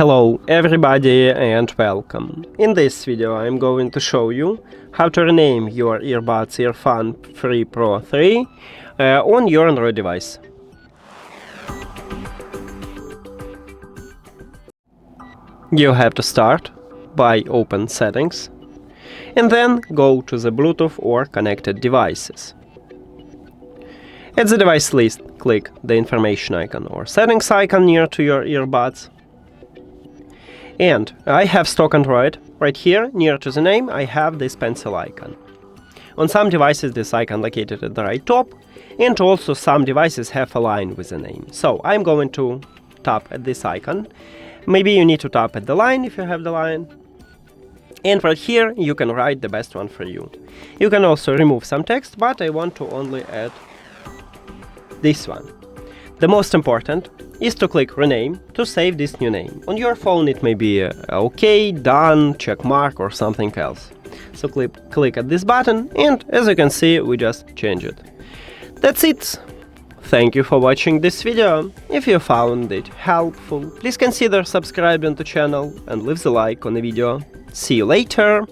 Hello everybody and welcome. In this video I'm going to show you how to rename your earbuds EARFUN Free Pro 3 on your Android device. You have to start by open settings and then go to the Bluetooth or connected devices. At the device list, click the information icon or settings icon near to your earbuds. And I have stock Android. Right here, near to the name, I have this pencil icon. On some devices, this icon located at the right top, and also some devices have a line with the name. So I'm going to tap at this icon. Maybe you need to tap at the line if you have the line. And right here, you can write the best one for you. You can also remove some text, but I want to only add this one. The most important is to click Rename to save this new name. On your phone it may be OK, Done, check mark or something else. So click at this button and as you can see we just change it. That's it! Thank you for watching this video. If you found it helpful, please consider subscribing to the channel and leave the like on the video. See you later!